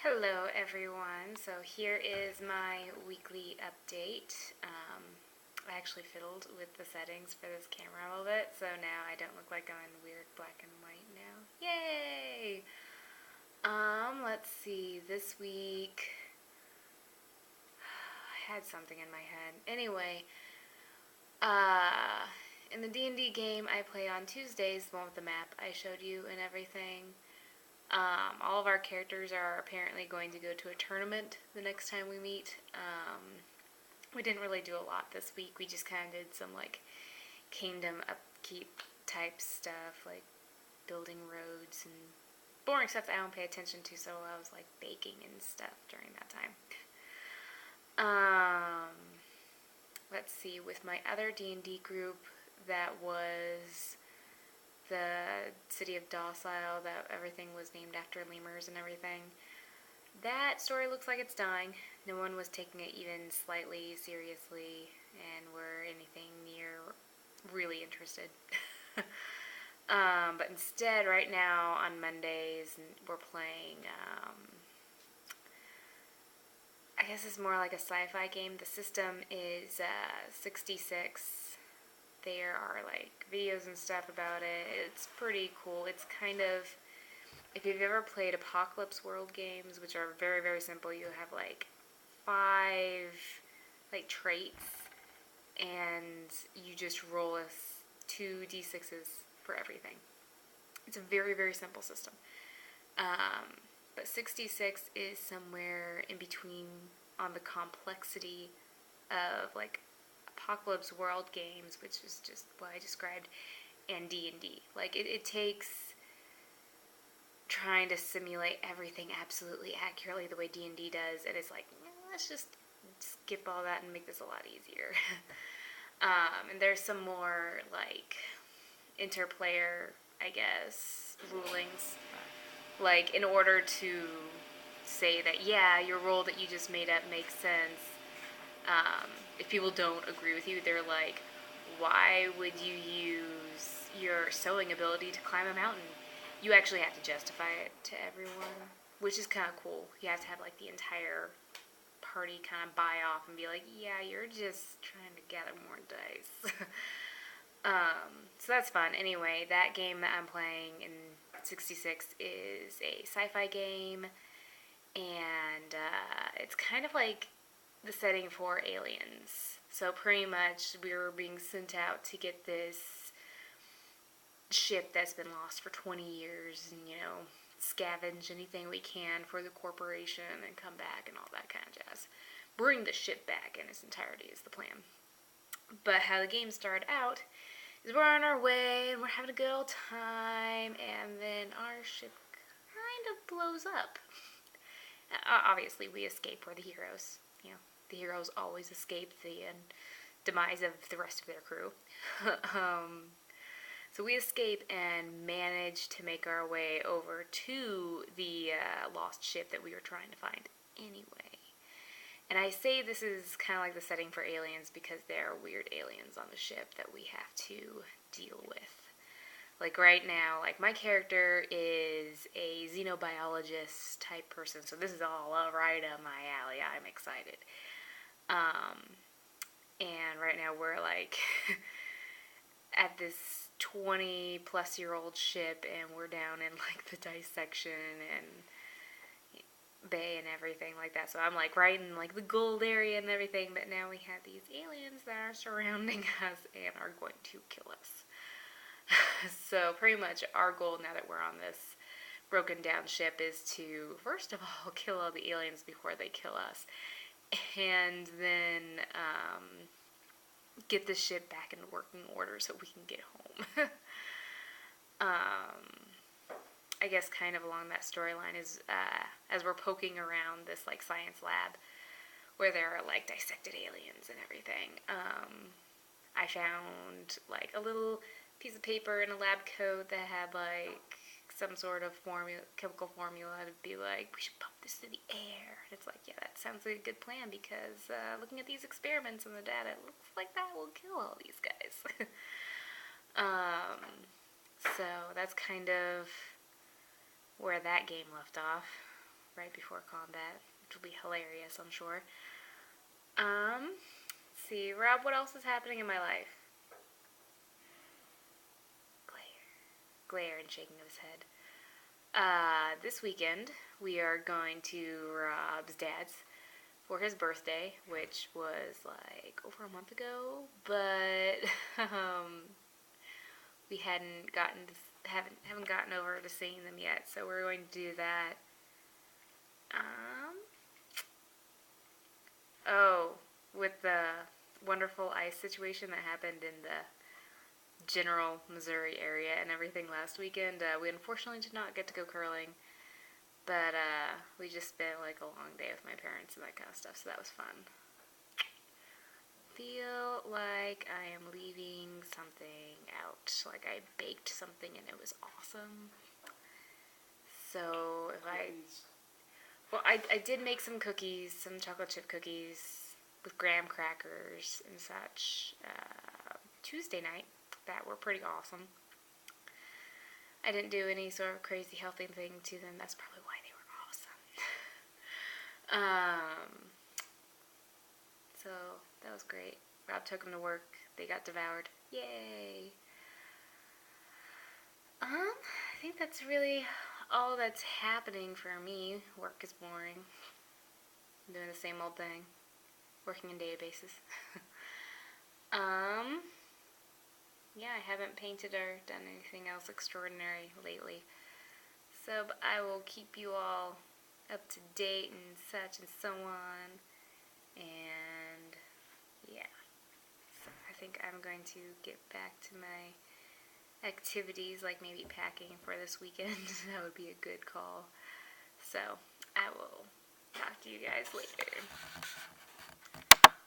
Hello everyone, so here is my weekly update. I actually fiddled with the settings for this camera a little bit, so now I don't look like I'm in weird black and white now. Yay! Let's see, this week I had something in my head. Anyway, in the D&D game I play on Tuesdays, the one with the map I showed you and everything. All of our characters are apparently going to go to a tournament the next time we meet. We didn't really do a lot this week. We just kind of did some kingdom upkeep type stuff, like building roads and boring stuff that I don't pay attention to. So I was baking and stuff during that time. Let's see. With my other D&D group, that was the city of Docile, that everything was named after lemurs and everything. That story looks like it's dying. No one was taking it even slightly seriously and were anything near really interested. But instead, right now on Mondays, we're playing, I guess it's more like a sci-fi game. The system is 66. There are videos and stuff about it. It's pretty cool. It's kind of, if you've ever played Apocalypse World games, which are very, very simple, you have 5 traits, and you just roll 2d6s for everything. It's a very, very simple system. But 66 is somewhere in between on the complexity of Apocalypse World games, which is just what I described, and D&D. It takes trying to simulate everything absolutely accurately the way D&D does, and it's let's just skip all that and make this a lot easier. And there's some more interplayer, I guess, rulings. In order to say that, yeah, your role that you just made up makes sense, if people don't agree with you, they're like, why would you use your sewing ability to climb a mountain? You actually have to justify it to everyone, which is kind of cool. You have to have the entire party kind of buy off and be like, yeah, you're just trying to gather more dice. So that's fun. Anyway, that game that I'm playing in 66 is a sci-fi game, and it's kind of like the setting for Aliens. So pretty much we were being sent out to get this ship that's been lost for 20 years and, scavenge anything we can for the corporation and come back and all that kind of jazz. Bring the ship back in its entirety is the plan. But how the game started out is we're on our way and we're having a good old time, and then our ship kind of blows up. Obviously, we escape. We're the heroes. The heroes always escape the demise of the rest of their crew. So we escape and manage to make our way over to the lost ship that we were trying to find anyway. And I say this is kind of like the setting for Aliens because there are weird aliens on the ship that we have to deal with. Right now, my character is a xenobiologist type person, so this is all right up my alley. I'm excited. And right now we're at this 20 plus year old ship, and we're down in the dissection and bay and everything like that. So I'm right in the gold area and everything, but now we have these aliens that are surrounding us and are going to kill us. So pretty much our goal now that we're on this broken down ship is to first of all kill all the aliens before they kill us, and then get the ship back in working order so we can get home. I guess kind of along that storyline is as we're poking around this science lab where there are dissected aliens and everything, I found a little piece of paper in a lab coat that had some sort of chemical formula to be we should pump this through the air. And it's yeah, that sounds like a good plan because looking at these experiments and the data, it looks like that will kill all these guys. So that's kind of where that game left off. right before combat, which will be hilarious, I'm sure. Let's see, Rob, what else is happening in my life? Glare and shaking of his head. This weekend, we are going to Rob's dad's for his birthday, which was like over a month ago, but we haven't gotten over to seeing them yet, so we're going to do that. With the wonderful ice situation that happened in the general Missouri area and everything last weekend, we unfortunately did not get to go curling, but we just spent like a long day with my parents and that kind of stuff, so that was fun. Feel like I am leaving something out, like I baked something and it was awesome. So I did make some cookies, some chocolate chip cookies with graham crackers and such Tuesday night that were pretty awesome. I didn't do any sort of crazy healthy thing to them. That's probably why they were awesome. So that was great. Rob took them to work. They got devoured. Yay! I think that's really all that's happening for me. Work is boring. I'm doing the same old thing. Working in databases. Yeah, I haven't painted or done anything else extraordinary lately. So, but I will keep you all up to date and such and so on. And yeah, so I think I'm going to get back to my activities, like maybe packing for this weekend. That would be a good call. So I will talk to you guys later.